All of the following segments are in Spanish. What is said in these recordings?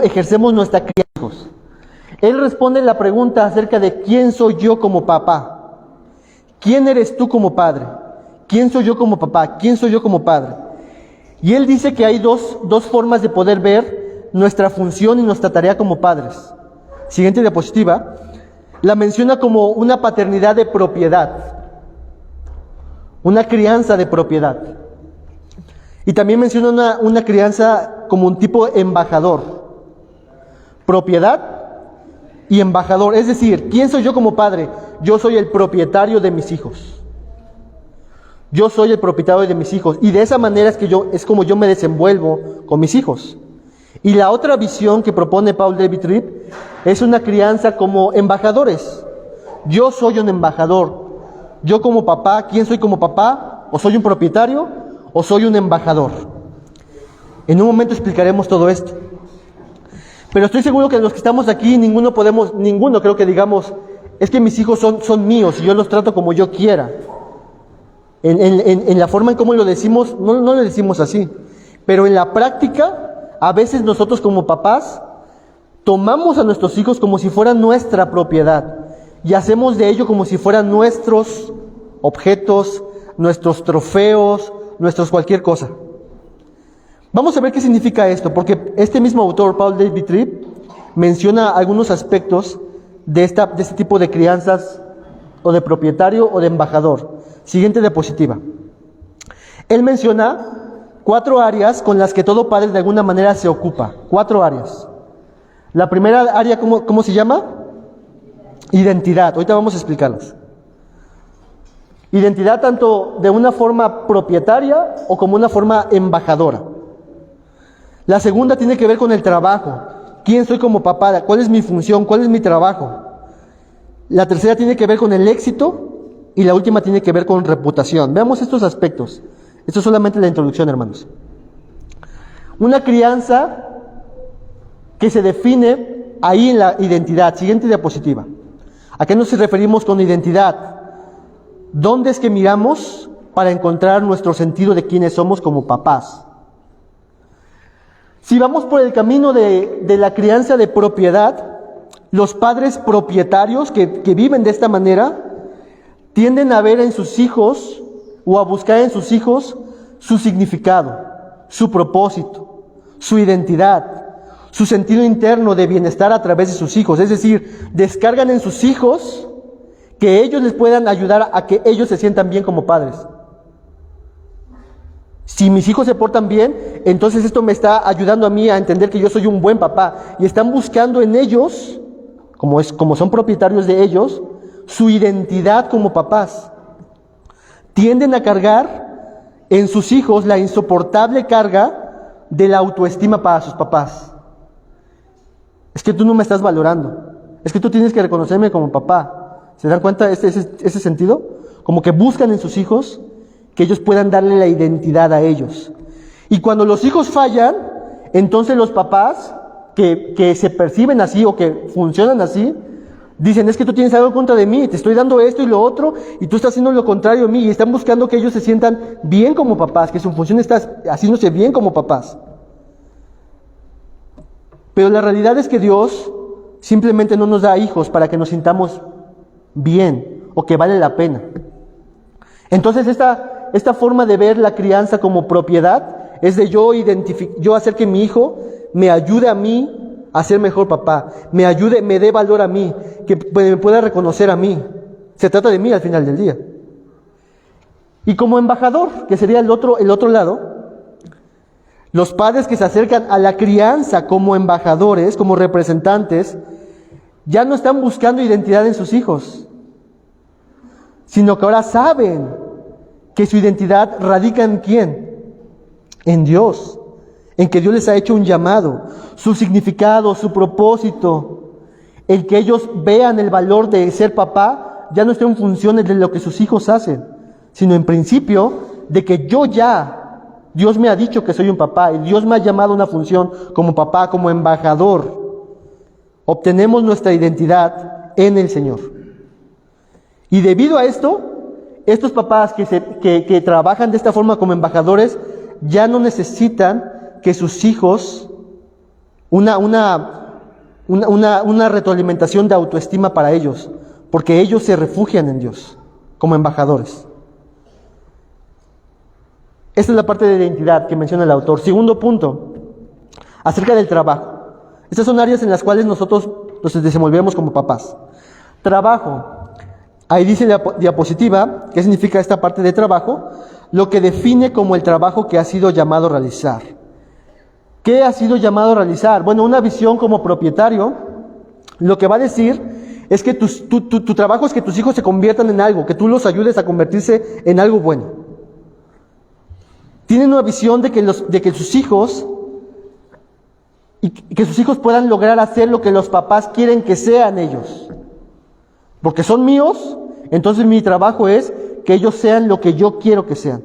ejercemos nuestra crianza. Él responde la pregunta acerca de quién soy yo como papá. ¿Quién eres tú como padre? ¿Quién soy yo como papá? ¿Quién soy yo como padre? Y él dice que hay dos formas de poder ver nuestra función y nuestra tarea como padres. Siguiente diapositiva. La menciona como una paternidad de propiedad. Una crianza de propiedad. Y también menciona una crianza como un tipo embajador. Propiedad y embajador. Es decir, ¿quién soy yo como padre? Yo soy el propietario de mis hijos. Yo soy el propietario de mis hijos. Y de esa manera es como yo me desenvuelvo con mis hijos. Y la otra visión que propone Paul David Tripp es una crianza como embajadores. Yo soy un embajador. Yo como papá, ¿quién soy como papá? ¿O soy un propietario? ¿O soy un embajador? En un momento explicaremos todo esto. Pero estoy seguro que los que estamos aquí, ninguno creo que digamos, es que mis hijos son míos y yo los trato como yo quiera. En la forma en cómo lo decimos, no lo decimos así. Pero en la práctica, a veces nosotros como papás, tomamos a nuestros hijos como si fueran nuestra propiedad. Y hacemos de ello como si fueran nuestros objetos, nuestros trofeos, nuestros cualquier cosa. Vamos a ver qué significa esto, porque este mismo autor, Paul David Tripp, menciona algunos aspectos de este tipo de crianzas, o de propietario o de embajador. Siguiente diapositiva. Él menciona 4 áreas con las que todo padre de alguna manera se ocupa. 4 áreas. La primera área, ¿cómo se llama? Identidad. Ahorita vamos a explicarlas. Identidad tanto de una forma propietaria o como una forma embajadora. La segunda tiene que ver con el trabajo. ¿Quién soy como papá? ¿Cuál es mi función? ¿Cuál es mi trabajo? La tercera tiene que ver con el éxito y la última tiene que ver con reputación. Veamos estos aspectos. Esto es solamente la introducción, hermanos. Una crianza que se define ahí en la identidad. Siguiente diapositiva. ¿A qué nos referimos con identidad? ¿Dónde es que miramos para encontrar nuestro sentido de quiénes somos como papás? Si vamos por el camino de la crianza de propiedad, los padres propietarios que viven de esta manera tienden a ver en sus hijos o a buscar en sus hijos su significado, su propósito, su identidad, su sentido interno de bienestar a través de sus hijos. Es decir, descargan en sus hijos que ellos les puedan ayudar a que ellos se sientan bien como padres. Si mis hijos se portan bien, entonces esto me está ayudando a mí a entender que yo soy un buen papá. Y están buscando en ellos, como son propietarios de ellos, su identidad como papás. Tienden a cargar en sus hijos la insoportable carga de la autoestima para sus papás. Es que tú no me estás valorando. Es que tú tienes que reconocerme como papá. ¿Se dan cuenta ese sentido? Como que buscan en sus hijos que ellos puedan darle la identidad a ellos. Y cuando los hijos fallan, entonces los papás que se perciben así o que funcionan así, dicen, es que tú tienes algo en contra de mí, te estoy dando esto y lo otro, y tú estás haciendo lo contrario a mí, y están buscando que ellos se sientan bien como papás, que su función está haciéndose bien como papás. Pero la realidad es que Dios simplemente no nos da hijos para que nos sintamos bien o que vale la pena. Entonces esta forma de ver la crianza como propiedad es de yo hacer que mi hijo me ayude a mí a ser mejor papá, me dé valor a mí, que me pueda reconocer a mí. Se trata de mí al final del día. Y como embajador, que sería el otro lado, los padres que se acercan a la crianza como embajadores, como representantes, ya no están buscando identidad en sus hijos, sino que ahora saben que su identidad radica en ¿quién? En Dios, en que Dios les ha hecho un llamado, su significado, su propósito, el que ellos vean el valor de ser papá, ya no está en funciones de lo que sus hijos hacen, sino en principio de que Dios me ha dicho que soy un papá y Dios me ha llamado a una función como papá, como embajador. Obtenemos nuestra identidad en el Señor. Y debido a esto, estos papás que trabajan de esta forma como embajadores ya no necesitan que sus hijos una retroalimentación de autoestima para ellos, porque ellos se refugian en Dios como embajadores. Esta es la parte de identidad que menciona el autor. Segundo punto, acerca del trabajo. Estas son áreas en las cuales nosotros nos desenvolvemos como papás. Trabajo. Ahí dice la diapositiva, ¿qué significa esta parte de trabajo? Lo que define como el trabajo que ha sido llamado a realizar. ¿Qué ha sido llamado a realizar? Bueno, una visión como propietario, lo que va a decir es que tu trabajo es que tus hijos se conviertan en algo, que tú los ayudes a convertirse en algo bueno. Tienen una visión de que sus hijos puedan lograr hacer lo que los papás quieren que sean ellos. Porque son míos, entonces mi trabajo es que ellos sean lo que yo quiero que sean.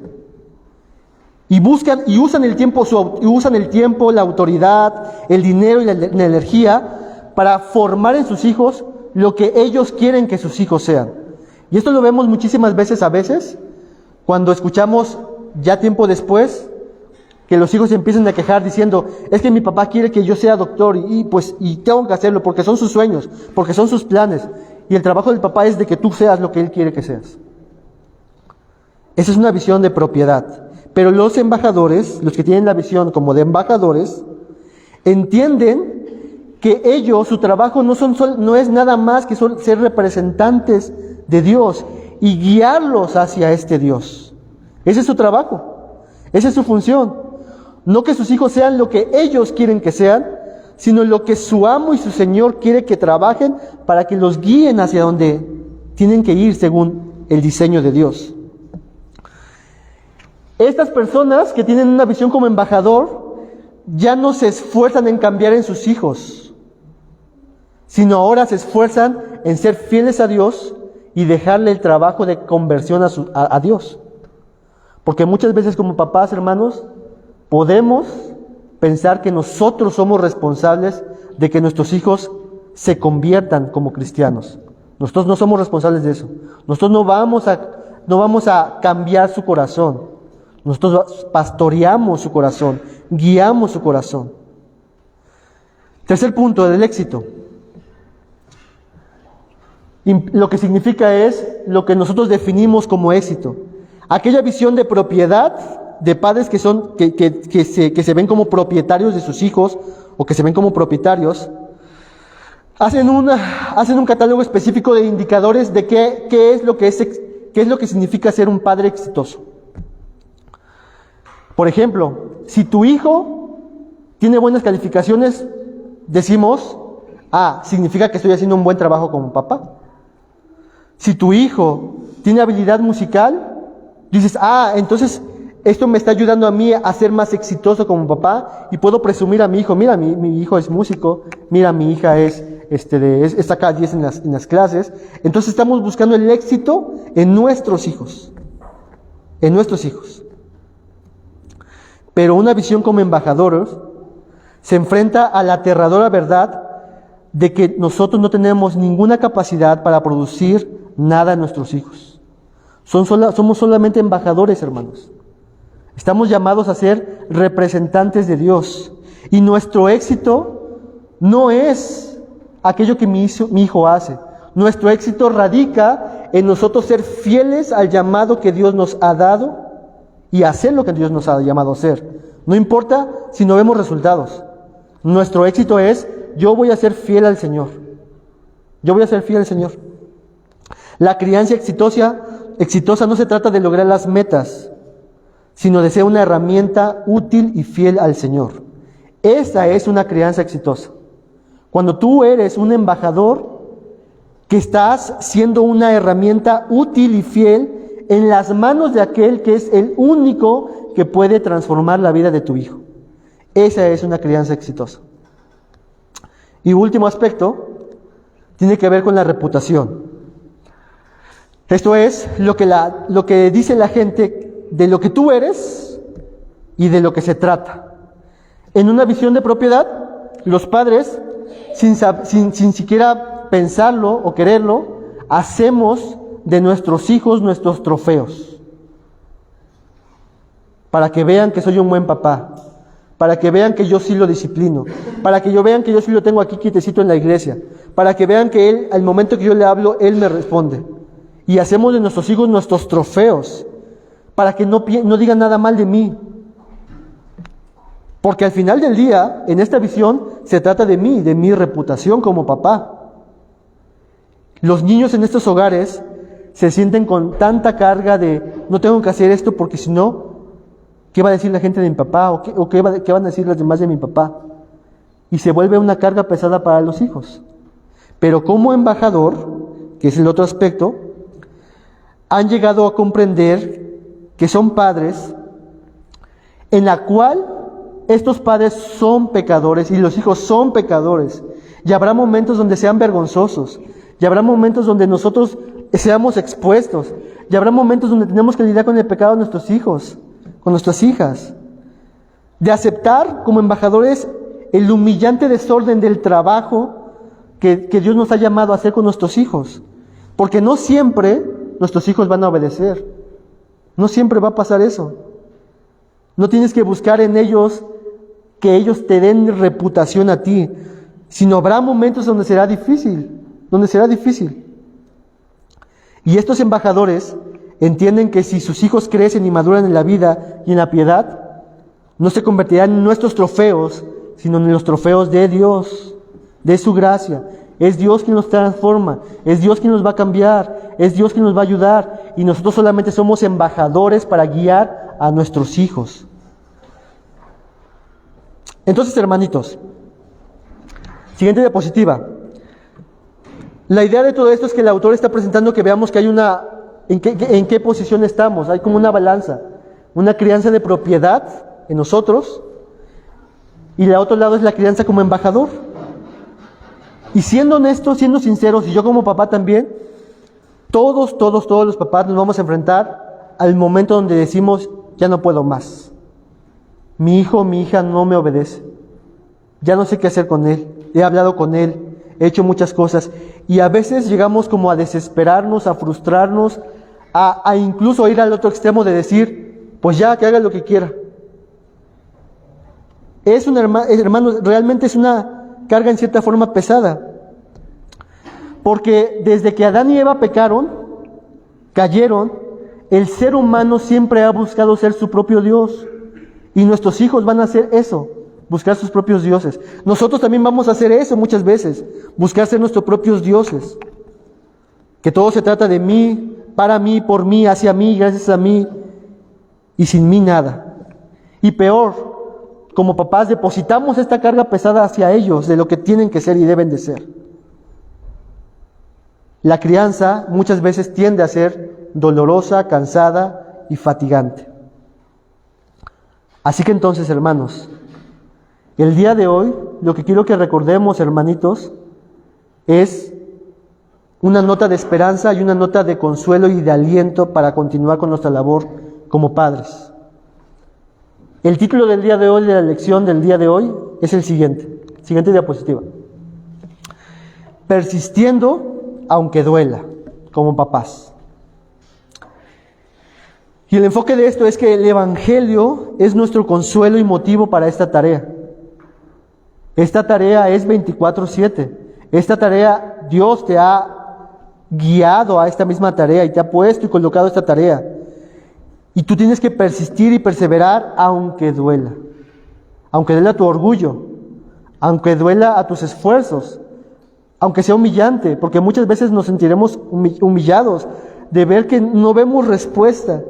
Y usan el tiempo, la autoridad, el dinero y la energía para formar en sus hijos lo que ellos quieren que sus hijos sean. Y esto lo vemos muchísimas veces, cuando escuchamos ya tiempo después que los hijos se empiezan a quejar diciendo, es que mi papá quiere que yo sea doctor y tengo que hacerlo porque son sus sueños, porque son sus planes. Y el trabajo del papá es de que tú seas lo que él quiere que seas. Esa es una visión de propiedad. Pero los embajadores, los que tienen la visión como de embajadores, entienden que ellos, su trabajo no es nada más que ser representantes de Dios y guiarlos hacia este Dios. Ese es su trabajo, esa es su función. No que sus hijos sean lo que ellos quieren que sean, sino lo que su amo y su Señor quiere que trabajen para que los guíen hacia donde tienen que ir según el diseño de Dios. Estas personas que tienen una visión como embajador ya no se esfuerzan en cambiar en sus hijos, sino ahora se esfuerzan en ser fieles a Dios y dejarle el trabajo de conversión a Dios. Porque muchas veces como papás, hermanos, podemos pensar que nosotros somos responsables de que nuestros hijos se conviertan como cristianos. Nosotros no somos responsables de eso. Nosotros no vamos a cambiar su corazón. Nosotros pastoreamos su corazón, guiamos su corazón. Tercer punto del éxito. Lo que significa es lo que nosotros definimos como éxito. Aquella visión de propiedad de padres que se ven como propietarios de sus hijos o que se ven como propietarios, hacen un catálogo específico de indicadores de qué es lo que significa ser un padre exitoso. Por ejemplo, si tu hijo tiene buenas calificaciones, decimos, significa que estoy haciendo un buen trabajo como papá. Si tu hijo tiene habilidad musical, dices, entonces esto me está ayudando a mí a ser más exitoso como papá y puedo presumir a mi hijo, mira, mi hijo es músico, mira, mi hija saca 10 en las clases. Entonces estamos buscando el éxito en nuestros hijos. Pero una visión como embajadores se enfrenta a la aterradora verdad de que nosotros no tenemos ninguna capacidad para producir nada en nuestros hijos. Somos solamente embajadores, hermanos. Estamos llamados a ser representantes de Dios. Y nuestro éxito no es aquello que mi hijo hace. Nuestro éxito radica en nosotros ser fieles al llamado que Dios nos ha dado y hacer lo que Dios nos ha llamado a hacer. No importa si no vemos resultados. Nuestro éxito es, yo voy a ser fiel al Señor. Yo voy a ser fiel al Señor. La crianza exitosa no se trata de lograr las metas, sino de ser una herramienta útil y fiel al Señor. Esa es una crianza exitosa. Cuando tú eres un embajador, que estás siendo una herramienta útil y fiel en las manos de aquel que es el único que puede transformar la vida de tu hijo. Esa es una crianza exitosa. Y último aspecto, tiene que ver con la reputación. Esto es lo que dice la gente de lo que tú eres y de lo que se trata. En una visión de propiedad, los padres, sin siquiera pensarlo o quererlo, hacemos de nuestros hijos nuestros trofeos, para que vean que soy un buen papá, para que vean que yo sí lo disciplino, para que vean que yo sí lo tengo aquí quietecito en la iglesia, para que vean que él, al momento que yo le hablo, él me responde. Y hacemos de nuestros hijos nuestros trofeos, para que no digan nada mal de mí. Porque al final del día, en esta visión, se trata de mí, de mi reputación como papá. Los niños en estos hogares se sienten con tanta carga de no tengo que hacer esto porque si no, ¿qué va a decir la gente de mi papá? ¿O qué van a decir los demás de mi papá? Y se vuelve una carga pesada para los hijos. Pero como embajador, que es el otro aspecto, han llegado a comprender que son padres en la cual estos padres son pecadores y los hijos son pecadores. Y habrá momentos donde sean vergonzosos. Y habrá momentos donde nosotros seamos expuestos. Y habrá momentos donde tenemos que lidiar con el pecado de nuestros hijos, con nuestras hijas. De aceptar como embajadores el humillante desorden del trabajo que Dios nos ha llamado a hacer con nuestros hijos. Porque no siempre nuestros hijos van a obedecer. No siempre va a pasar eso. No tienes que buscar en ellos que ellos te den reputación a ti, sino habrá momentos donde será difícil. Y estos embajadores entienden que si sus hijos crecen y maduran en la vida y en la piedad, no se convertirán en nuestros trofeos, sino en los trofeos de Dios, de su gracia. Es Dios quien nos transforma, es Dios quien nos va a cambiar, es Dios quien nos va a ayudar, y nosotros solamente somos embajadores para guiar a nuestros hijos. Entonces, hermanitos, siguiente diapositiva. La idea de todo esto es que el autor está presentando que veamos que hay en qué posición estamos. Hay como una balanza, una crianza de propiedad en nosotros, y el otro lado es la crianza como embajador. Y siendo honestos, siendo sinceros, y yo como papá también, todos los papás nos vamos a enfrentar al momento donde decimos, ya no puedo más. Mi hijo o mi hija no me obedece. Ya no sé qué hacer con él. He hablado con él, he hecho muchas cosas. Y a veces llegamos como a desesperarnos, a frustrarnos, a incluso ir al otro extremo de decir, pues ya, que haga lo que quiera. Hermanos, realmente es una carga en cierta forma pesada. Porque desde que Adán y Eva cayeron, el ser humano siempre ha buscado ser su propio Dios. Y nuestros hijos van a hacer eso, buscar sus propios dioses. Nosotros también vamos a hacer eso muchas veces, buscar ser nuestros propios dioses. Que todo se trata de mí, para mí, por mí, hacia mí, gracias a mí, y sin mí nada. Y peor, como papás depositamos esta carga pesada hacia ellos de lo que tienen que ser y deben de ser. La crianza muchas veces tiende a ser dolorosa, cansada y fatigante. Así que entonces, hermanos, el día de hoy, lo que quiero que recordemos, hermanitos, es una nota de esperanza y una nota de consuelo y de aliento para continuar con nuestra labor como padres. El título del día de hoy, de la lección del día de hoy, es el siguiente. Siguiente diapositiva. Persistiendo aunque duela, como papás. Y el enfoque de esto es que el Evangelio es nuestro consuelo y motivo para esta tarea. Esta tarea es 24/7. Esta tarea, Dios te ha guiado a esta misma tarea y te ha puesto y colocado esta tarea. Y tú tienes que persistir y perseverar aunque duela. Aunque duela tu orgullo, aunque duela a tus esfuerzos, aunque sea humillante, porque muchas veces nos sentiremos humillados de ver que no vemos respuesta.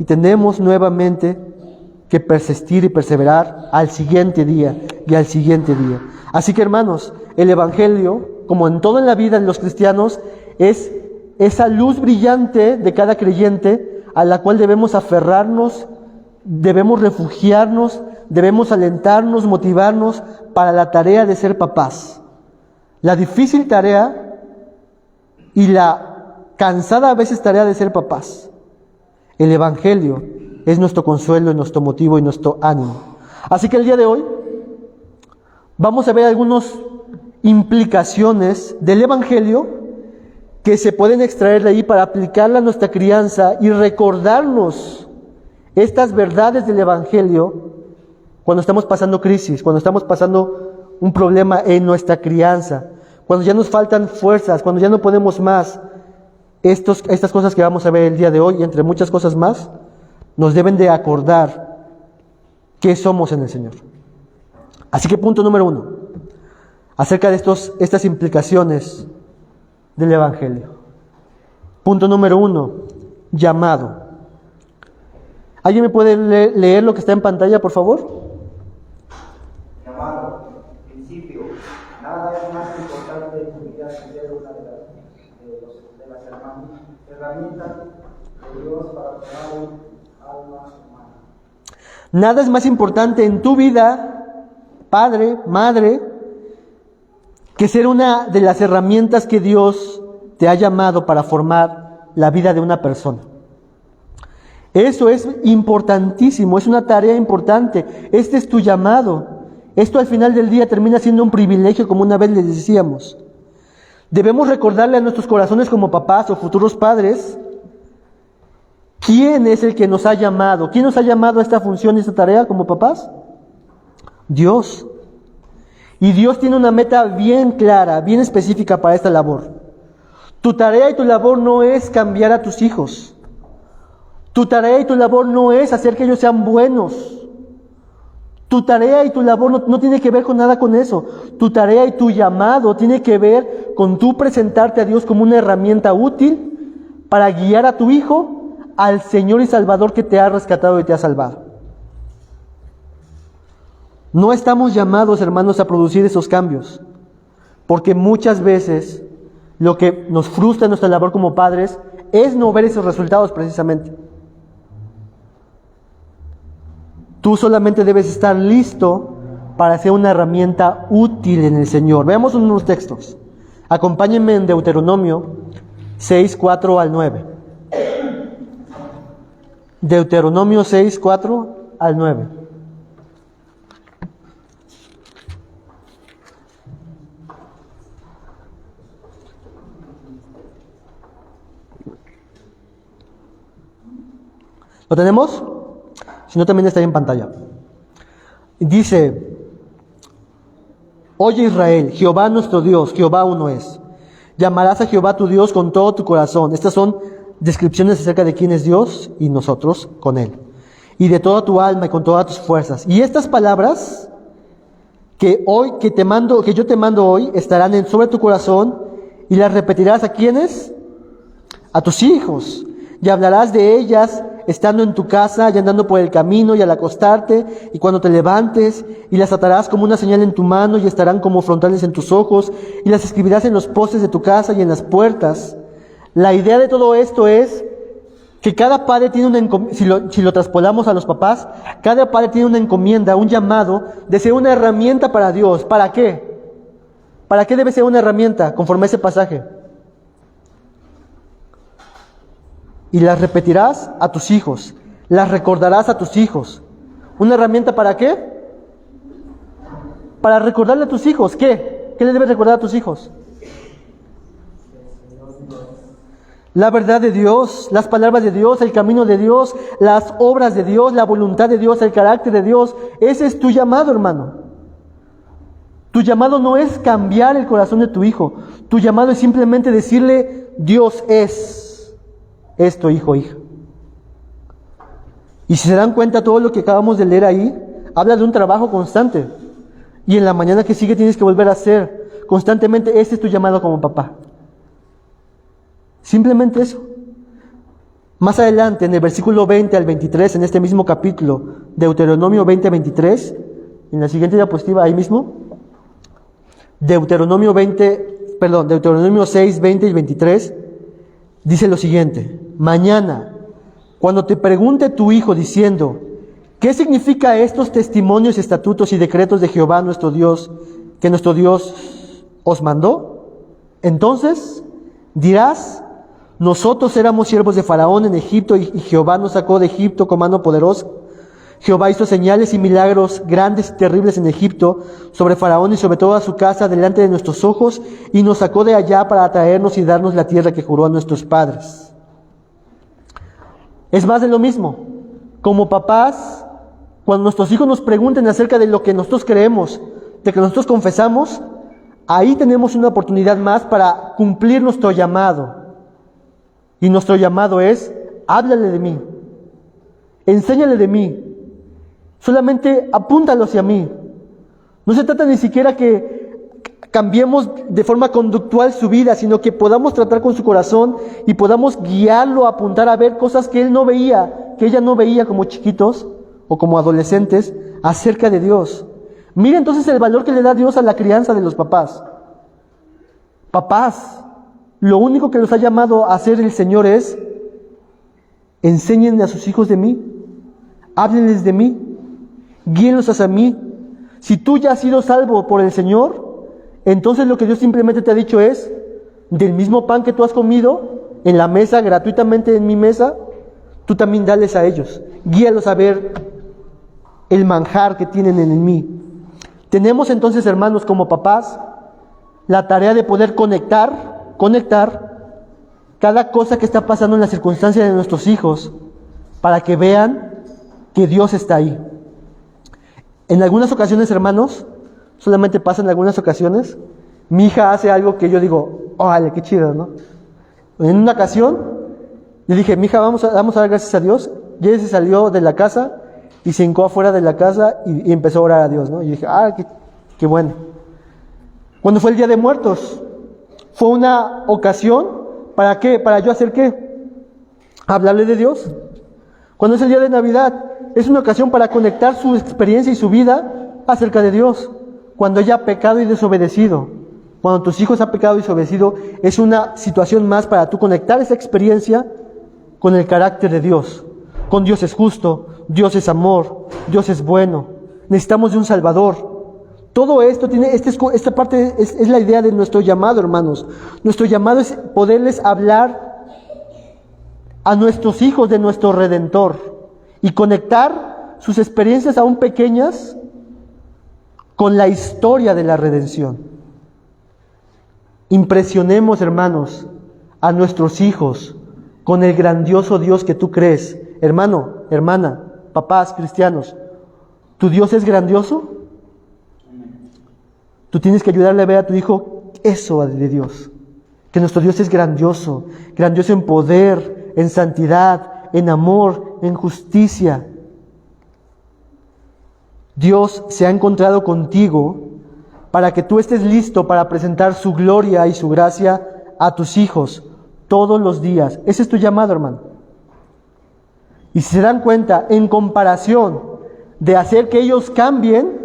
Y tenemos nuevamente que persistir y perseverar al siguiente día y al siguiente día. Así que, hermanos, el Evangelio, como en todo en la vida de los cristianos, es esa luz brillante de cada creyente a la cual debemos aferrarnos, debemos refugiarnos, debemos alentarnos, motivarnos para la tarea de ser papás. La difícil tarea y la cansada a veces tarea de ser papás. El Evangelio es nuestro consuelo, nuestro motivo y nuestro ánimo. Así que el día de hoy vamos a ver algunas implicaciones del Evangelio que se pueden extraer de ahí para aplicarla a nuestra crianza y recordarnos estas verdades del Evangelio cuando estamos pasando crisis, cuando estamos pasando un problema en nuestra crianza, cuando ya nos faltan fuerzas, cuando ya no podemos más, estas cosas que vamos a ver el día de hoy, y entre muchas cosas más, nos deben de acordar qué somos en el Señor. Así que punto número 1, acerca de estas implicaciones del Evangelio. Punto número 1, llamado. ¿Alguien me puede leer lo que está en pantalla, por favor? Llamado, principio, nada es más importante en tu vida que ser una de las herramientas de Dios para formar almas humanas. Nada es más importante en tu vida, padre, madre, que ser una de las herramientas que Dios te ha llamado para formar la vida de una persona. Eso es importantísimo, es una tarea importante. Este es tu llamado. Esto al final del día termina siendo un privilegio, como una vez les decíamos. Debemos recordarle a nuestros corazones como papás o futuros padres, ¿quién es el que nos ha llamado? ¿Quién nos ha llamado a esta función y esta tarea como papás? Dios. Y Dios tiene una meta bien clara, bien específica para esta labor. Tu tarea y tu labor no es cambiar a tus hijos. Tu tarea y tu labor no es hacer que ellos sean buenos. Tu tarea y tu labor no tiene que ver con nada con eso. Tu tarea y tu llamado tiene que ver con tú presentarte a Dios como una herramienta útil para guiar a tu hijo al Señor y Salvador que te ha rescatado y te ha salvado. No estamos llamados, hermanos, a producir esos cambios, porque muchas veces lo que nos frustra en nuestra labor como padres es no ver esos resultados precisamente. Tú solamente debes estar listo para ser una herramienta útil en el Señor. Veamos unos textos. Acompáñenme en Deuteronomio 6, 4 al 9. Deuteronomio 6, 4 al 9. ¿Lo tenemos? Si no, también está ahí en pantalla. Dice: Oye Israel, Jehová nuestro Dios, Jehová uno es. Llamarás a Jehová tu Dios con todo tu corazón. Estas son descripciones acerca de quién es Dios y nosotros con Él. Y de toda tu alma y con todas tus fuerzas. Y estas palabras que yo te mando hoy estarán sobre tu corazón y las repetirás ¿a quiénes? A tus hijos. Y hablarás de ellas estando en tu casa y andando por el camino y al acostarte y cuando te levantes, y las atarás como una señal en tu mano y estarán como frontales en tus ojos, y las escribirás en los postes de tu casa y en las puertas. La idea de todo esto es que cada padre tiene una encomienda, si lo traspolamos a los papás, cada padre tiene una encomienda, un llamado de ser una herramienta para Dios. ¿Para qué? ¿Para qué debe ser una herramienta conforme a ese pasaje? Y las repetirás a tus hijos, las recordarás a tus hijos. ¿Una herramienta para qué? Para recordarle a tus hijos. ¿Qué? ¿Qué le debes recordar a tus hijos? La verdad de Dios, las palabras de Dios, el camino de Dios, las obras de Dios, la voluntad de Dios, el carácter de Dios. Ese es tu llamado, hermano. Tu llamado no es cambiar el corazón de tu hijo. Tu llamado es simplemente decirle: Dios es esto, hijo, hija. Y si se dan cuenta, todo lo que acabamos de leer ahí habla de un trabajo constante. Y en la mañana que sigue tienes que volver a hacer constantemente. Este es tu llamado como papá. Simplemente eso. Más adelante, en el versículo 20 al 23, en este mismo capítulo, Deuteronomio 20, 23, en la siguiente diapositiva, ahí mismo, Deuteronomio 6, 20 y 23, dice lo siguiente: mañana, cuando te pregunte tu hijo diciendo: ¿qué significa estos testimonios, estatutos y decretos de Jehová nuestro Dios, que nuestro Dios os mandó? Entonces dirás: nosotros éramos siervos de Faraón en Egipto y Jehová nos sacó de Egipto con mano poderosa. Jehová hizo señales y milagros grandes y terribles en Egipto, sobre Faraón y sobre toda su casa, delante de nuestros ojos, y nos sacó de allá para traernos y darnos la tierra que juró a nuestros padres. Es más de lo mismo. Como papás, Cuando nuestros hijos nos pregunten acerca de lo que nosotros creemos, de que nosotros confesamos, ahí tenemos una oportunidad más para cumplir nuestro llamado. Y nuestro llamado es, háblale de mí, enséñale de mí, solamente apúntalo hacia mí. No se trata ni siquiera que cambiemos de forma conductual su vida, sino que podamos tratar con su corazón y podamos guiarlo a apuntar a ver cosas que él no veía, que ella no veía como chiquitos o como adolescentes acerca de Dios. Mira entonces el valor que le da Dios a la crianza de los papás. Papás, lo único que los ha llamado a hacer el Señor es: enséñenle a sus hijos de mí, háblenles de mí, guíenlos hacia mí. Si tú ya has sido salvo por el Señor, entonces lo que Dios simplemente te ha dicho es: del mismo pan que tú has comido en la mesa, gratuitamente en mi mesa, tú también dales a ellos, guíalos a ver el manjar que tienen en mí. Tenemos entonces, hermanos, como papás, la tarea de poder conectar cada cosa que está pasando en las circunstancias de nuestros hijos, para que vean que Dios está ahí. En algunas ocasiones, hermanos, solamente pasa en algunas ocasiones, mi hija hace algo que yo digo, órale, qué chido, ¿no? En una ocasión, le dije, mi hija, vamos a dar gracias a Dios. Y ella se salió de la casa y se hincó afuera de la casa y empezó a orar a Dios, ¿no? Y yo dije, qué bueno. Cuando fue el Día de Muertos, fue una ocasión, ¿para qué? ¿Para yo hacer qué? Hablarle de Dios. Cuando es el día de Navidad, es una ocasión para conectar su experiencia y su vida acerca de Dios. Cuando ella ha pecado y desobedecido, cuando tus hijos han pecado y desobedecido, es una situación más para tú conectar esa experiencia con el carácter de Dios. Con Dios es justo, Dios es amor, Dios es bueno. Necesitamos de un Salvador. Todo esto tiene, esta parte es la idea de nuestro llamado, hermanos. Nuestro llamado es poderles hablar a nuestros hijos de nuestro Redentor y conectar sus experiencias aún pequeñas con la historia de la redención. Impresionemos, hermanos, a nuestros hijos con el grandioso Dios que tú crees. Hermano, hermana, papás cristianos, ¿tu Dios es grandioso? Tú tienes que ayudarle a ver a tu hijo eso de Dios. Que nuestro Dios es grandioso, grandioso en poder, en santidad, en amor, en justicia. Dios se ha encontrado contigo para que tú estés listo para presentar su gloria y su gracia a tus hijos todos los días. Ese es tu llamado, hermano. Y si se dan cuenta, en comparación de hacer que ellos cambien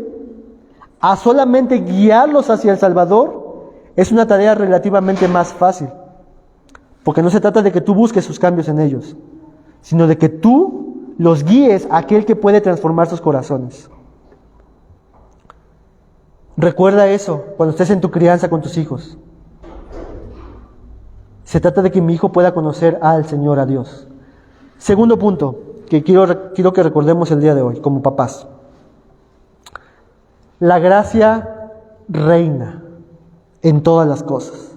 a solamente guiarlos hacia el Salvador, es una tarea relativamente más fácil. Porque no se trata de que tú busques sus cambios en ellos, sino de que tú los guíes a aquel que puede transformar sus corazones. Recuerda eso cuando estés en tu crianza con tus hijos. Se trata de que mi hijo pueda conocer al Señor, a Dios. Segundo punto que quiero que recordemos el día de hoy como papás. La gracia reina en todas las cosas.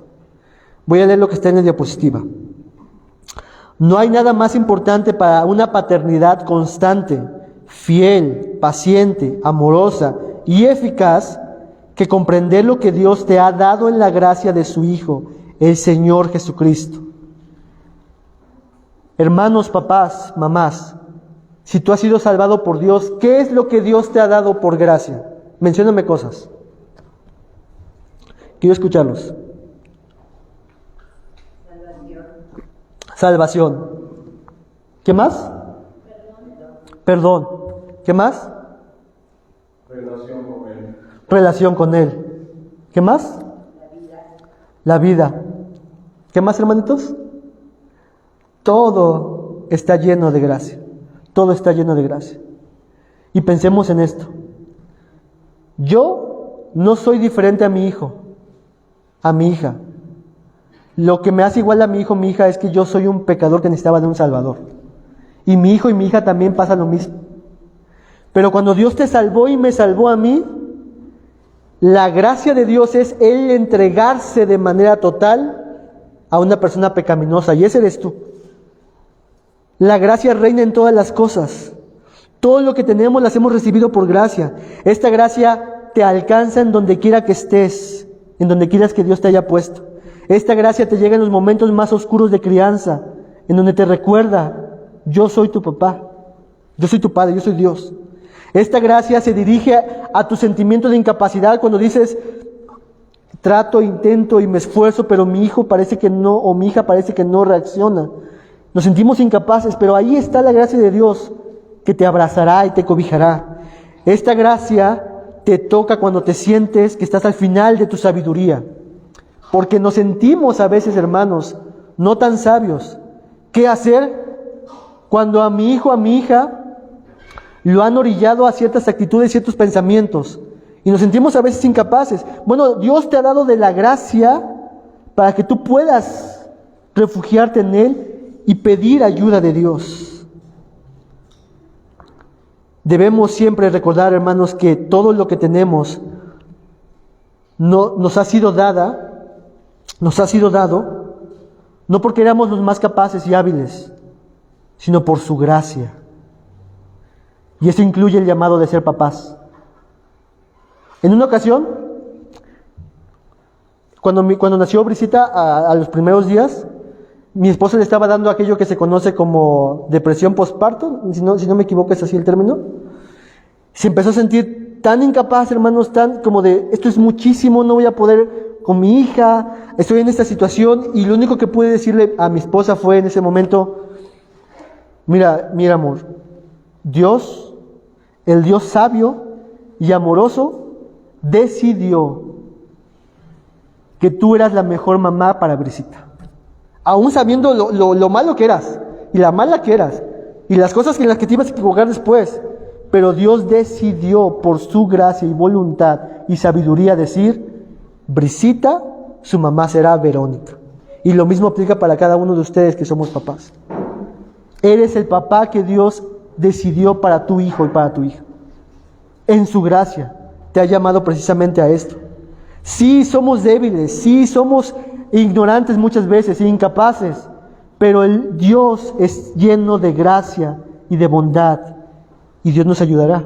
Voy a leer lo que está en la diapositiva. No hay nada más importante para una paternidad constante, fiel, paciente, amorosa y eficaz que comprender lo que Dios te ha dado en la gracia de su Hijo, el Señor Jesucristo. Hermanos, papás, mamás, si tú has sido salvado por Dios, ¿qué es lo que Dios te ha dado por gracia? Mencióname cosas. Quiero escucharlos. Salvación. ¿Qué más? Perdón. ¿Qué más? Relación con Él. ¿Qué más? La vida. ¿Qué más, hermanitos? Todo está lleno de gracia. Todo está lleno de gracia. Y pensemos en esto. Yo no soy diferente a mi hijo, a mi hija. Lo que me hace igual a mi hijo, mi hija, es que yo soy un pecador que necesitaba de un Salvador. Y mi hijo y mi hija también pasa lo mismo. Pero cuando Dios te salvó y me salvó a mí, la gracia de Dios es Él entregarse de manera total a una persona pecaminosa. Y ese eres tú. La gracia reina en todas las cosas. Todo lo que tenemos las hemos recibido por gracia. Esta gracia te alcanza en donde quiera que estés, en donde quieras que Dios te haya puesto. Esta gracia te llega en los momentos más oscuros de crianza, en donde te recuerda, yo soy tu papá, yo soy tu padre, yo soy Dios. Esta gracia se dirige a tu sentimiento de incapacidad cuando dices, trato, intento y me esfuerzo, pero mi hijo parece que no, o mi hija parece que no reacciona. Nos sentimos incapaces, pero ahí está la gracia de Dios que te abrazará y te cobijará. Esta gracia te toca cuando te sientes que estás al final de tu sabiduría. Porque nos sentimos a veces, hermanos, no tan sabios. ¿Qué hacer cuando a mi hijo, a mi hija, lo han orillado a ciertas actitudes, ciertos pensamientos? Y nos sentimos a veces incapaces. Bueno, Dios te ha dado de la gracia para que tú puedas refugiarte en Él y pedir ayuda de Dios. Debemos siempre recordar, hermanos, que todo lo que tenemos nos ha sido dado, no porque éramos los más capaces y hábiles, sino por su gracia. Y eso incluye el llamado de ser papás. En una ocasión, cuando nació Brisita, a los primeros días, mi esposa le estaba dando aquello que se conoce como depresión postparto, si no me equivoco es así el término. Se empezó a sentir tan incapaz, hermanos, tan como de, esto es muchísimo, no voy a poder con mi hija, estoy en esta situación, y lo único que pude decirle a mi esposa fue en ese momento, mira amor, Dios, el Dios sabio y amoroso, decidió que tú eras la mejor mamá para Brisita. Aún sabiendo lo malo que eras, y la mala que eras, y las cosas en las que te ibas a equivocar después, pero Dios decidió por su gracia y voluntad y sabiduría decir, Brisita, su mamá será Verónica. Y lo mismo aplica para cada uno de ustedes que somos papás. Eres el papá que Dios decidió para tu hijo y para tu hija. En su gracia te ha llamado precisamente a esto. Sí, somos débiles, sí, somos ignorantes muchas veces, incapaces, pero el Dios es lleno de gracia y de bondad, y Dios nos ayudará.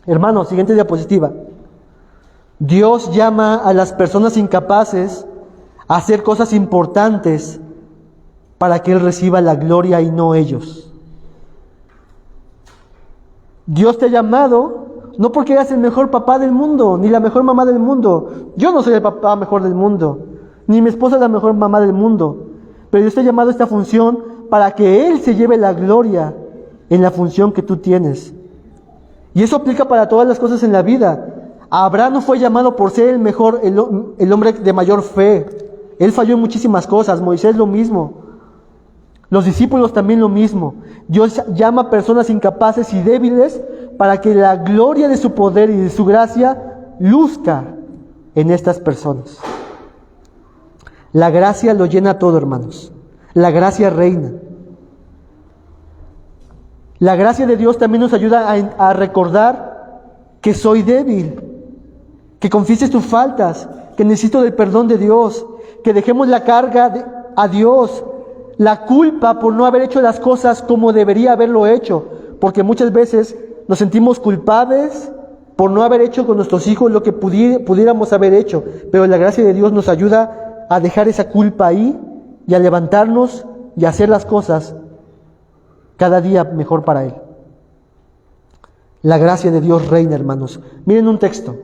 Hermanos, siguiente diapositiva. Dios llama a las personas incapaces a hacer cosas importantes para que Él reciba la gloria y no ellos. Dios te ha llamado no porque eres el mejor papá del mundo, ni la mejor mamá del mundo. Yo no soy el papá mejor del mundo, ni mi esposa es la mejor mamá del mundo. Pero Dios te ha llamado a esta función para que Él se lleve la gloria en la función que tú tienes. Y eso aplica para todas las cosas en la vida. Abraham no fue llamado por ser el mejor, el hombre de mayor fe. Él falló en muchísimas cosas. Moisés lo mismo. Los discípulos también lo mismo. Dios llama a personas incapaces y débiles para que la gloria de su poder y de su gracia luzca en estas personas. La gracia lo llena todo, hermanos. La gracia reina. La gracia de Dios también nos ayuda a recordar que soy débil, que confieses tus faltas, que necesito del perdón de Dios, que dejemos la carga a Dios, la culpa por no haber hecho las cosas como debería haberlo hecho, porque muchas veces nos sentimos culpables por no haber hecho con nuestros hijos lo que pudiéramos haber hecho, pero la gracia de Dios nos ayuda a dejar esa culpa ahí y a levantarnos y a hacer las cosas cada día mejor para Él. La gracia de Dios reina, hermanos. Miren un texto.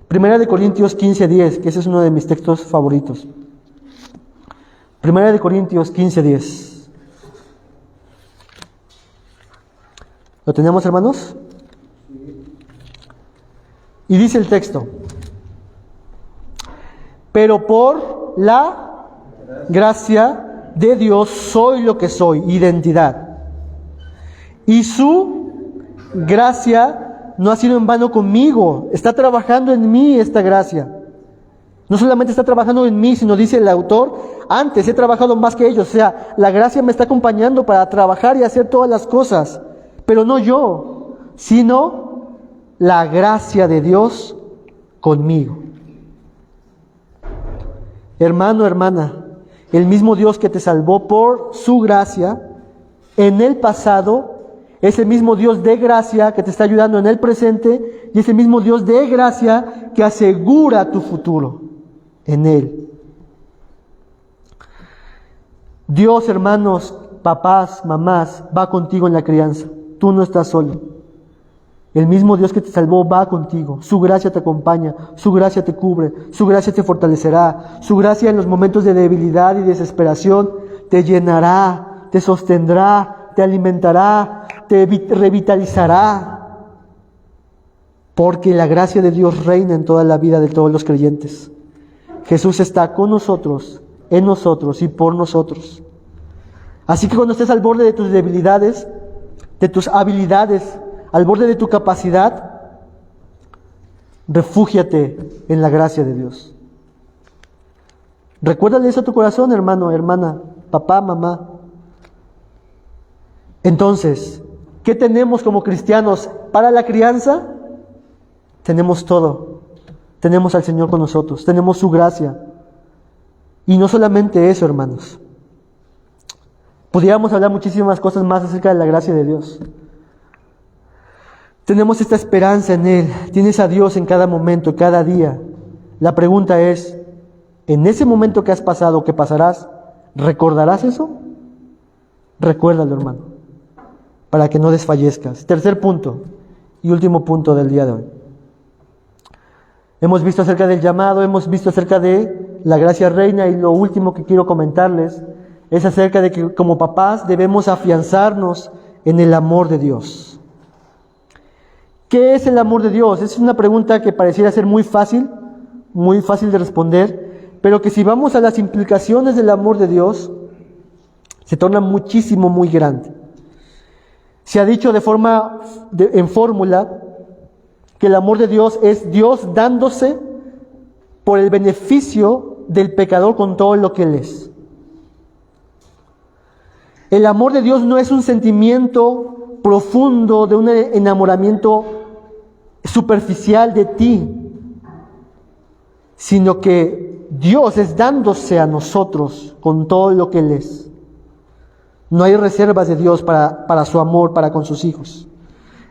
1 Corintios 15:10, que ese es uno de mis textos favoritos. 1 Corintios 15:10. ¿Lo tenemos, hermanos? Y dice el texto: pero por la gracia de Dios soy lo que soy, identidad. Y su gracia no ha sido en vano conmigo, está trabajando en mí esta gracia. No solamente está trabajando en mí, sino dice el autor, antes he trabajado más que ellos. O sea, la gracia me está acompañando para trabajar y hacer todas las cosas. Pero no yo, sino la gracia de Dios conmigo. Hermano, hermana, el mismo Dios que te salvó por su gracia, en el pasado Ese mismo Dios de gracia que te está ayudando en el presente y ese mismo Dios de gracia que asegura tu futuro en Él. Dios, hermanos, papás, mamás, va contigo en la crianza. Tú no estás solo. El mismo Dios que te salvó va contigo. Su gracia te acompaña, su gracia te cubre, su gracia te fortalecerá. Su gracia en los momentos de debilidad y desesperación te llenará, te sostendrá, te alimentará, te revitalizará. Porque la gracia de Dios reina en toda la vida de todos los creyentes. Jesús está con nosotros, en nosotros y por nosotros. Así que cuando estés al borde de tus debilidades, de tus habilidades, al borde de tu capacidad, refúgiate en la gracia de Dios. Recuérdale eso a tu corazón, hermano, hermana, papá, mamá. Entonces, ¿qué tenemos como cristianos para la crianza? Tenemos todo. Tenemos al Señor con nosotros, tenemos su gracia. Y no solamente eso, hermanos. Pudiéramos hablar muchísimas cosas más acerca de la gracia de Dios. Tenemos esta esperanza en Él. Tienes a Dios en cada momento, cada día. La pregunta es, en ese momento que has pasado, que pasarás, ¿recordarás eso? Recuérdalo, hermano, para que no desfallezcas. Tercer punto y último punto del día de hoy. Hemos visto acerca del llamado, hemos visto acerca de la gracia reina y lo último que quiero comentarles es acerca de que como papás debemos afianzarnos en el amor de Dios. ¿Qué es el amor de Dios? Es una pregunta que pareciera ser muy fácil de responder, pero que si vamos a las implicaciones del amor de Dios, se torna muchísimo, muy grande. Se ha dicho en fórmula, que el amor de Dios es Dios dándose por el beneficio del pecador con todo lo que Él es. El amor de Dios no es un sentimiento profundo de un enamoramiento superficial de ti, sino que Dios es dándose a nosotros con todo lo que Él es. No hay reservas de Dios para su amor para con sus hijos.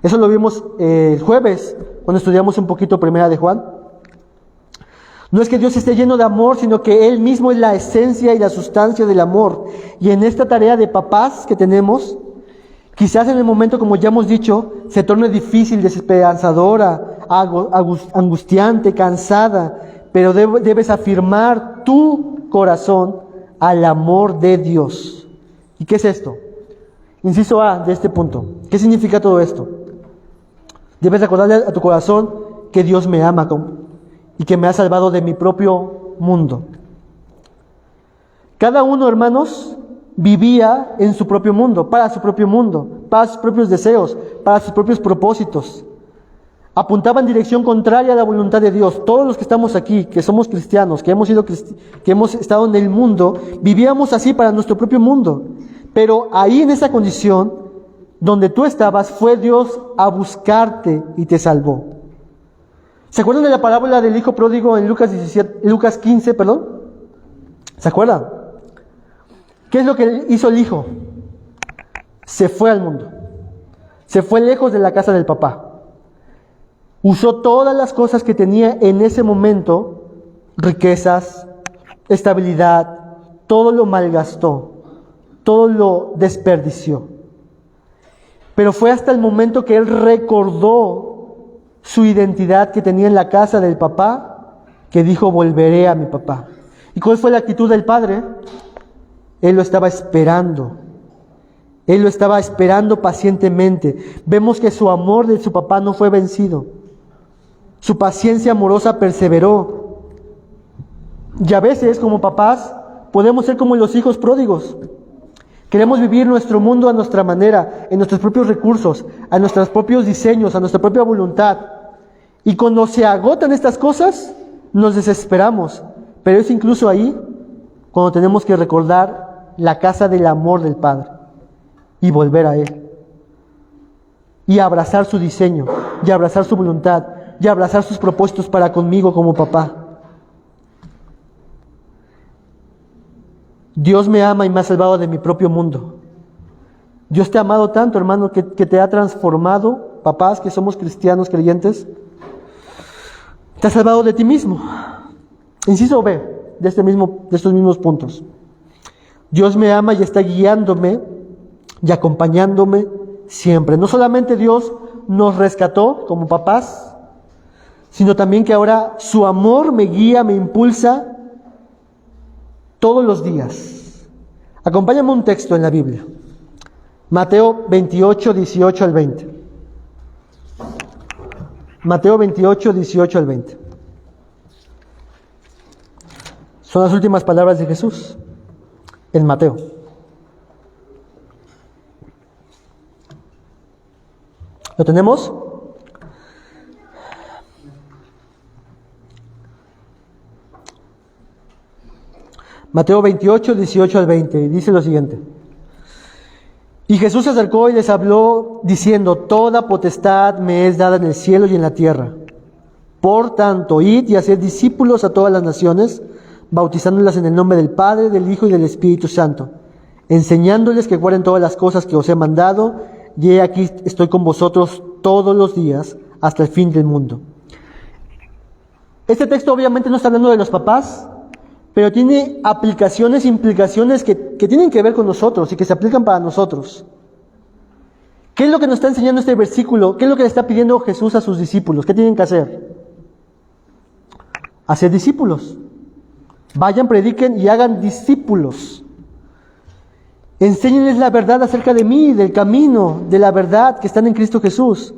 Eso lo vimos el jueves cuando estudiamos un poquito Primera de Juan. No es que Dios esté lleno de amor, sino que Él mismo es la esencia y la sustancia del amor. Y en esta tarea de papás que tenemos, quizás en el momento, como ya hemos dicho, se torne difícil, desesperanzadora, angustiante, cansada, pero debes afirmar tu corazón al amor de Dios. ¿Y qué es esto? Inciso A de este punto. ¿Qué significa todo esto? Debes recordarle a tu corazón que Dios me ama y que me ha salvado de mi propio mundo. Cada uno, hermanos, vivía en su propio mundo, para sus propios deseos, para sus propios propósitos. Apuntaba en dirección contraria a la voluntad de Dios. Todos los que estamos aquí, que somos cristianos, que hemos estado en el mundo, vivíamos así para nuestro propio mundo. Pero ahí en esa condición, donde tú estabas, fue Dios a buscarte y te salvó. ¿Se acuerdan de la parábola del hijo pródigo en Lucas 15? ¿Se acuerdan? ¿Qué es lo que hizo el hijo? Se fue al mundo. Se fue lejos de la casa del papá. Usó todas las cosas que tenía en ese momento, riquezas, estabilidad, todo lo malgastó, todo lo desperdició. Pero fue hasta el momento que él recordó su identidad que tenía en la casa del papá, que dijo, volveré a mi papá. ¿Y cuál fue la actitud del padre? Él lo estaba esperando. Él lo estaba esperando pacientemente. Vemos que su amor de su papá no fue vencido. Su paciencia amorosa perseveró. Y a veces, como papás, podemos ser como los hijos pródigos. Queremos vivir nuestro mundo a nuestra manera, en nuestros propios recursos, a nuestros propios diseños, a nuestra propia voluntad. Y cuando se agotan estas cosas, nos desesperamos. Pero es incluso ahí cuando tenemos que recordar la casa del amor del Padre y volver a Él. Y abrazar su diseño, y abrazar su voluntad, y abrazar sus propósitos para conmigo como papá. Dios me ama y me ha salvado de mi propio mundo. Dios te ha amado tanto, hermano, que te ha transformado, papás que somos cristianos creyentes, te ha salvado de ti mismo. Inciso B, de estos mismos puntos. Dios me ama y está guiándome y acompañándome siempre. No solamente Dios nos rescató como papás, sino también que ahora su amor me guía, me impulsa todos los días. Acompáñame un texto en la Biblia. Mateo 28, 18 al 20. Mateo 28, 18 al 20. Son las últimas palabras de Jesús en Mateo. ¿Lo tenemos? Mateo 28, 18 al 20. Dice lo siguiente. Y Jesús se acercó y les habló diciendo: toda potestad me es dada en el cielo y en la tierra. Por tanto, id y haced discípulos a todas las naciones, bautizándolas en el nombre del Padre, del Hijo y del Espíritu Santo, enseñándoles que guarden todas las cosas que os he mandado, y he aquí estoy con vosotros todos los días hasta el fin del mundo. Este texto obviamente no está hablando de los papás, pero tiene aplicaciones, implicaciones que tienen que ver con nosotros y que se aplican para nosotros. ¿Qué es lo que nos está enseñando este versículo? ¿Qué es lo que le está pidiendo Jesús a sus discípulos? ¿Qué tienen que hacer? Hacer discípulos. Vayan, prediquen y hagan discípulos. Enséñenles la verdad acerca de mí, del camino, de la verdad que están en Cristo Jesús.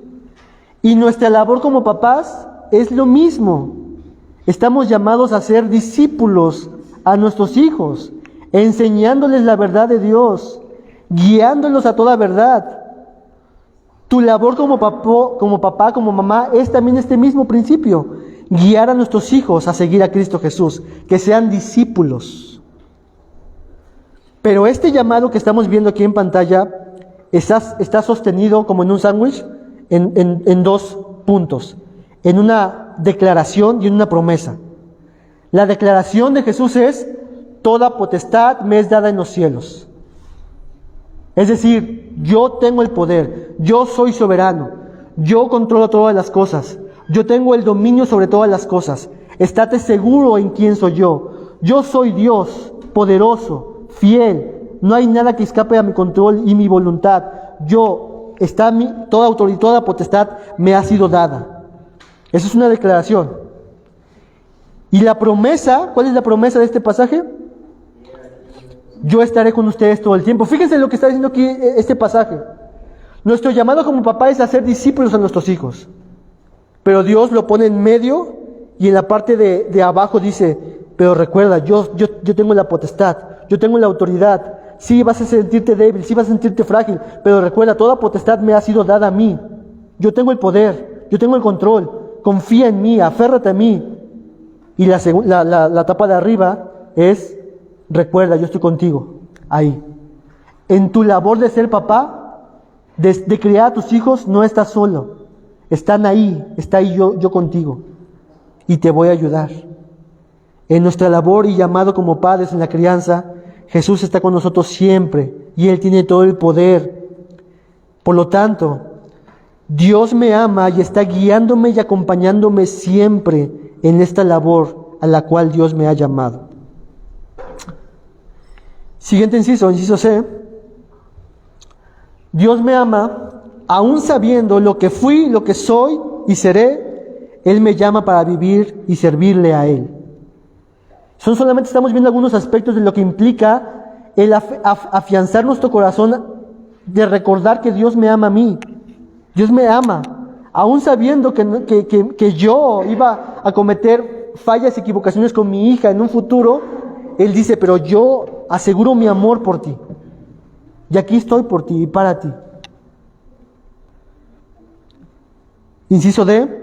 Y nuestra labor como papás es lo mismo. Estamos llamados a ser discípulos a nuestros hijos, enseñándoles la verdad de Dios, guiándolos a toda verdad. Tu labor como papá, como mamá, es también este mismo principio: guiar a nuestros hijos a seguir a Cristo Jesús, que sean discípulos. Pero este llamado que estamos viendo aquí en pantalla está sostenido como en un sándwich en dos puntos, en una declaración y en una promesa. La declaración de Jesús es: toda potestad me es dada en los cielos. Es decir, yo tengo el poder, yo soy soberano, yo controlo todas las cosas, yo tengo el dominio sobre todas las cosas. Estate seguro en quién soy yo. Yo soy Dios, poderoso, fiel. No hay nada que escape a mi control y mi voluntad. Toda autoridad, toda potestad me ha sido dada. Eso es una declaración. Y la promesa, ¿cuál es la promesa de este pasaje? Yo estaré con ustedes todo el tiempo. Fíjense lo que está diciendo aquí este pasaje. Nuestro llamado como papá es hacer discípulos a nuestros hijos. Pero Dios lo pone en medio y en la parte de abajo dice: pero recuerda, yo tengo la potestad, yo tengo la autoridad. Sí, vas a sentirte débil, sí vas a sentirte frágil, pero recuerda, toda potestad me ha sido dada a mí. Yo tengo el poder, yo tengo el control. Confía en mí, aférrate a mí. Y la tapa de arriba es: recuerda, yo estoy contigo, ahí. En tu labor de ser papá, de criar a tus hijos, no estás solo. Están ahí, está ahí yo contigo. Y te voy a ayudar. En nuestra labor y llamado como padres en la crianza, Jesús está con nosotros siempre y Él tiene todo el poder. Por lo tanto, Dios me ama y está guiándome y acompañándome siempre en esta labor a la cual Dios me ha llamado. Siguiente inciso C. Dios me ama, aún sabiendo lo que fui, lo que soy y seré. Él me llama para vivir y servirle a Él. Solamente estamos viendo algunos aspectos de lo que implica el afianzar nuestro corazón, de recordar que Dios me ama a mí. Dios me ama, aún sabiendo que yo iba a cometer fallas y equivocaciones con mi hija en un futuro. Él dice: pero yo aseguro mi amor por ti. Y aquí estoy por ti y para ti. Inciso D.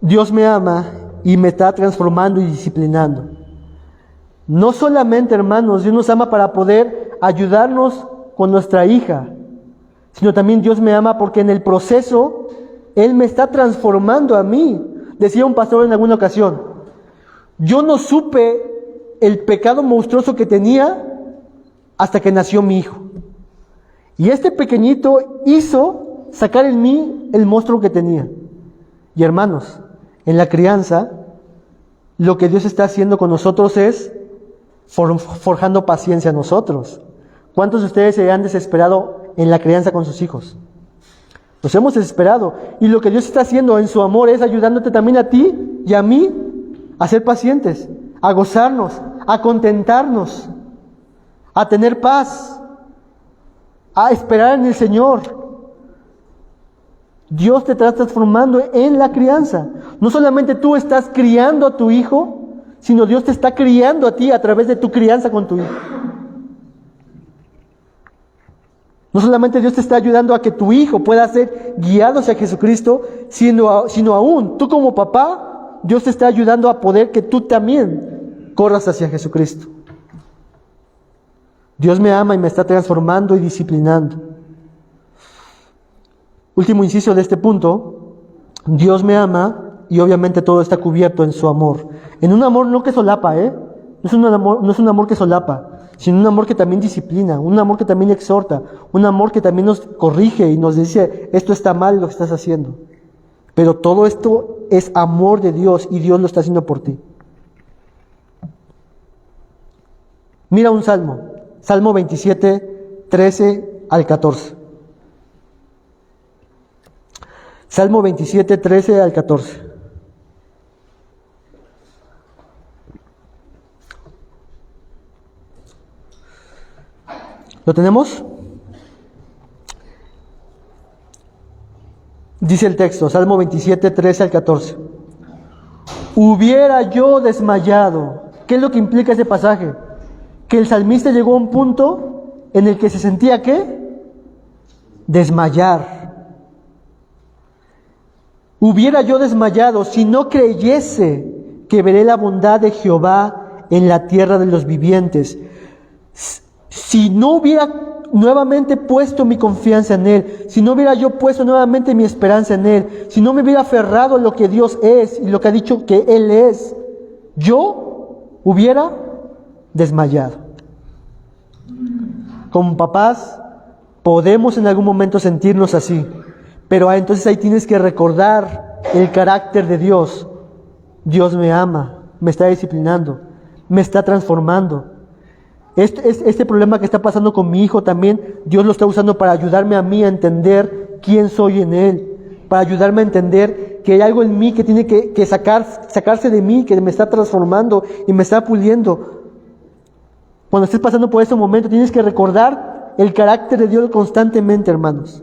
Dios me ama y me está transformando y disciplinando. No solamente, hermanos, Dios nos ama para poder ayudarnos con nuestra hija, sino también Dios me ama porque en el proceso Él me está transformando a mí. Decía un pastor en alguna ocasión: yo no supe el pecado monstruoso que tenía hasta que nació mi hijo. Y este pequeñito hizo sacar en mí el monstruo que tenía. Y hermanos, en la crianza, lo que Dios está haciendo con nosotros es forjando paciencia a nosotros. ¿Cuántos de ustedes se han desesperado en la crianza con sus hijos? Nos hemos desesperado. Y lo que Dios está haciendo en su amor es ayudándote también a ti y a mí a ser pacientes, a gozarnos, a contentarnos, a tener paz, a esperar en el Señor. Dios te está transformando en la crianza. No solamente tú estás criando a tu hijo, sino Dios te está criando a ti a través de tu crianza con tu hijo. No solamente Dios te está ayudando a que tu hijo pueda ser guiado hacia Jesucristo, sino aún tú como papá, Dios te está ayudando a poder que tú también corras hacia Jesucristo. Dios me ama y me está transformando y disciplinando. Último inciso de este punto, Dios me ama y obviamente todo está cubierto en su amor. En un amor no que solapa, no es un amor que solapa, sino un amor que también disciplina, un amor que también exhorta, un amor que también nos corrige y nos dice, esto está mal lo que estás haciendo. Pero todo esto es amor de Dios y Dios lo está haciendo por ti. Mira un salmo, Salmo 27, 13 al 14. Salmo 27, 13 al 14. ¿Lo tenemos? Dice el texto, Salmo 27, 13 al 14. Hubiera yo desmayado. ¿Qué es lo que implica ese pasaje? Que el salmista llegó a un punto en el que se sentía ¿qué? Desmayar. Hubiera yo desmayado si no creyese que veré la bondad de Jehová en la tierra de los vivientes. Si no hubiera nuevamente puesto mi confianza en Él, si no hubiera yo puesto nuevamente mi esperanza en Él, si no me hubiera aferrado a lo que Dios es y lo que ha dicho que Él es, yo hubiera desmayado. Como papás, podemos en algún momento sentirnos así, pero entonces ahí tienes que recordar el carácter de Dios. Dios me ama, me está disciplinando, me está transformando. Este problema que está pasando con mi hijo también, Dios lo está usando para ayudarme a mí a entender quién soy en Él, para ayudarme a entender que hay algo en mí que tiene que sacarse de mí, que me está transformando y me está puliendo. Cuando estés pasando por ese momento, tienes que recordar el carácter de Dios constantemente, hermanos.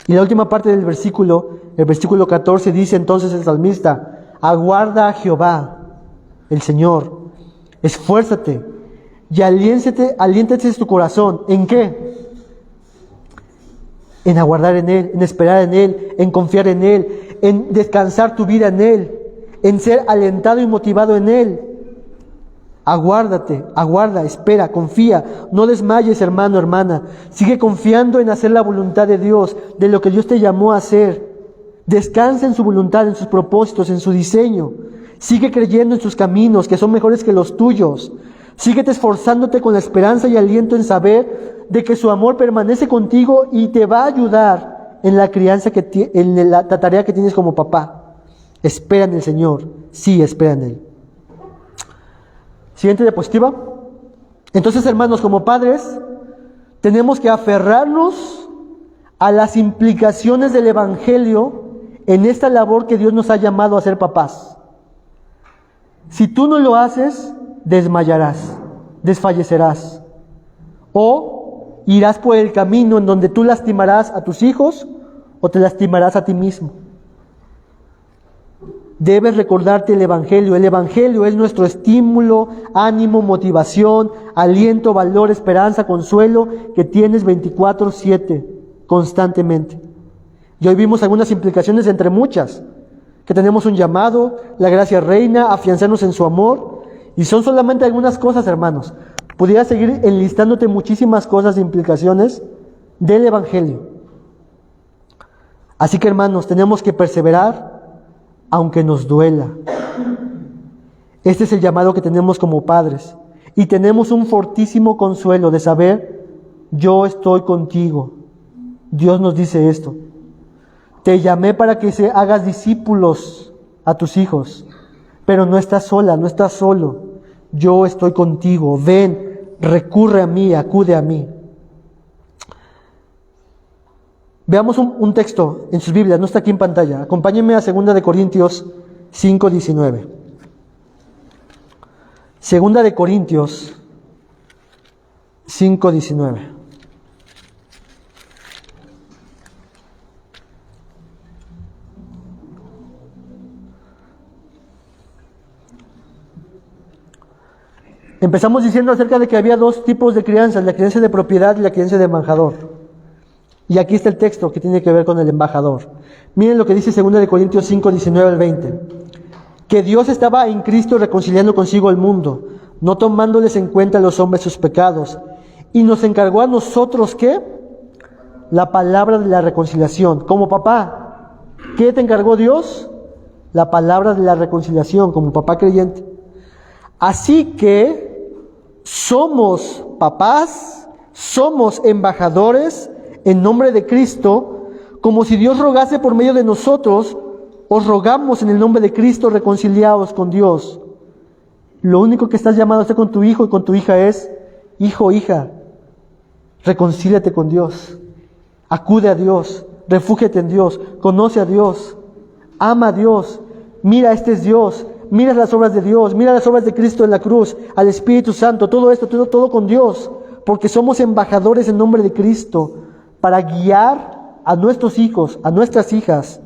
Y la última parte del versículo, el versículo 14, dice entonces el salmista, aguarda a Jehová, el Señor, esfuérzate y aliéntate en tu corazón. ¿En qué? En aguardar en Él, en esperar en Él, en confiar en Él, en descansar tu vida en Él, en ser alentado y motivado en Él. Aguárdate, aguarda, espera, confía, no desmayes, hermano, hermana. Sigue confiando en hacer la voluntad de Dios, de lo que Dios te llamó a hacer. Descansa en su voluntad, en sus propósitos, en su diseño. Sigue creyendo en sus caminos, que son mejores que los tuyos. Síguete esforzándote con la esperanza y aliento en saber de que su amor permanece contigo y te va a ayudar en la crianza, en la tarea que tienes como papá. Espera en el Señor, sí, espera en Él. Siguiente diapositiva. Entonces, hermanos, como padres, tenemos que aferrarnos a las implicaciones del Evangelio en esta labor que Dios nos ha llamado a ser papás. Si tú no lo haces, desmayarás, desfallecerás, o irás por el camino en donde tú lastimarás a tus hijos o te lastimarás a ti mismo. Debes recordarte el Evangelio. El Evangelio es nuestro estímulo, ánimo, motivación, aliento, valor, esperanza, consuelo que tienes 24/7 constantemente. Y hoy vimos algunas implicaciones entre muchas, que tenemos un llamado, la gracia reina, afianzarnos en su amor. Y son solamente algunas cosas, hermanos. Pudiera seguir enlistándote muchísimas cosas e implicaciones del Evangelio. Así que, hermanos, tenemos que perseverar aunque nos duela. Este es el llamado que tenemos como padres. Y tenemos un fortísimo consuelo de saber, yo estoy contigo. Dios nos dice esto. Te llamé para que hagas discípulos a tus hijos, pero no estás sola, no estás solo. Yo estoy contigo. Ven, recurre a mí, acude a mí. Veamos un texto en sus Biblias, no está aquí en pantalla. Acompáñenme a 2 Corintios 5:19. 2 Corintios 5:19. Empezamos diciendo acerca de que había dos tipos de crianzas, la crianza de propiedad y la crianza de embajador. Y aquí está el texto que tiene que ver con el embajador. Miren lo que dice 2 Corintios 5:19 al 20. Que Dios estaba en Cristo reconciliando consigo al mundo, no tomándoles en cuenta a los hombres sus pecados, y nos encargó a nosotros, ¿qué? La palabra de la reconciliación. Como papá, ¿qué te encargó Dios? La palabra de la reconciliación, como papá creyente. Así que somos papás, somos embajadores en nombre de Cristo, como si Dios rogase por medio de nosotros. Os rogamos en el nombre de Cristo, reconciliados con Dios. Lo único que estás llamado a hacer con tu hijo y con tu hija es, hijo, hija, reconcíliate con Dios, acude a Dios, refúgiate en Dios, conoce a Dios, ama a Dios, mira, este es Dios, mira las obras de Dios, mira las obras de Cristo en la cruz, al Espíritu Santo, todo esto, todo con Dios, porque somos embajadores en nombre de Cristo, para guiar a nuestros hijos, a nuestras hijas,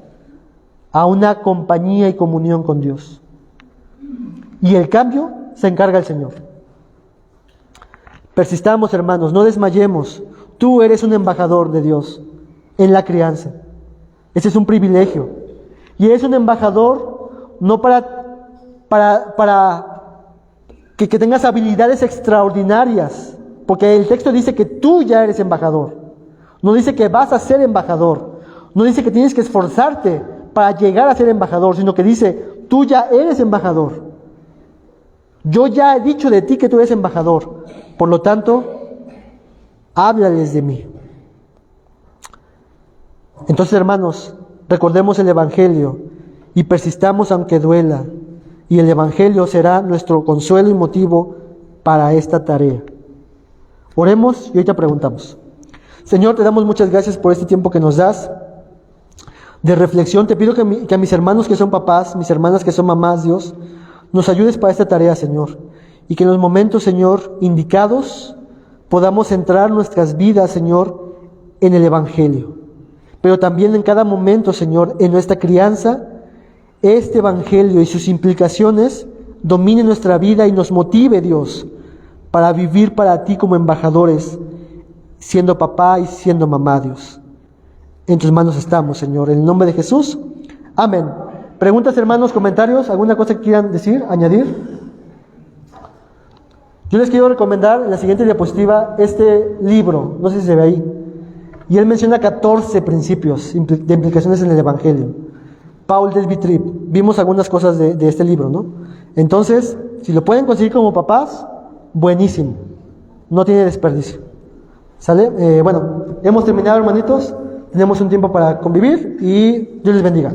a una compañía y comunión con Dios. Y el cambio se encarga el Señor. Persistamos, hermanos, no desmayemos. Tú eres un embajador de Dios en la crianza. Ese es un privilegio. Y eres un embajador no para que tengas habilidades extraordinarias, porque el texto dice que tú ya eres embajador. No dice que vas a ser embajador. No dice que tienes que esforzarte para llegar a ser embajador, sino que dice, tú ya eres embajador. Yo ya he dicho de ti que tú eres embajador. Por lo tanto, háblales de mí. Entonces, hermanos, recordemos el Evangelio y persistamos aunque duela. Y el Evangelio será nuestro consuelo y motivo para esta tarea. Oremos y ahorita preguntamos. Señor, te damos muchas gracias por este tiempo que nos das de reflexión. Te pido que a mis hermanos que son papás, mis hermanas que son mamás, Dios, nos ayudes para esta tarea, Señor. Y que en los momentos, Señor, indicados, podamos centrar nuestras vidas, Señor, en el Evangelio. Pero también en cada momento, Señor, en nuestra crianza, este Evangelio y sus implicaciones dominen nuestra vida y nos motive, Dios, para vivir para ti como embajadores, siendo papá y siendo mamá, Dios. En tus manos estamos, Señor. En el nombre de Jesús. Amén. Preguntas, hermanos, comentarios, ¿alguna cosa que quieran decir, añadir? Yo les quiero recomendar en la siguiente diapositiva este libro, no sé si se ve ahí. Y él menciona 14 principios de implicaciones en el Evangelio. Paul Desvitrip. Vimos algunas cosas de este libro, ¿no? Entonces, si lo pueden conseguir como papás, buenísimo. No tiene desperdicio. ¿Sale? Bueno, hemos terminado, hermanitos. Tenemos un tiempo para convivir y Dios les bendiga.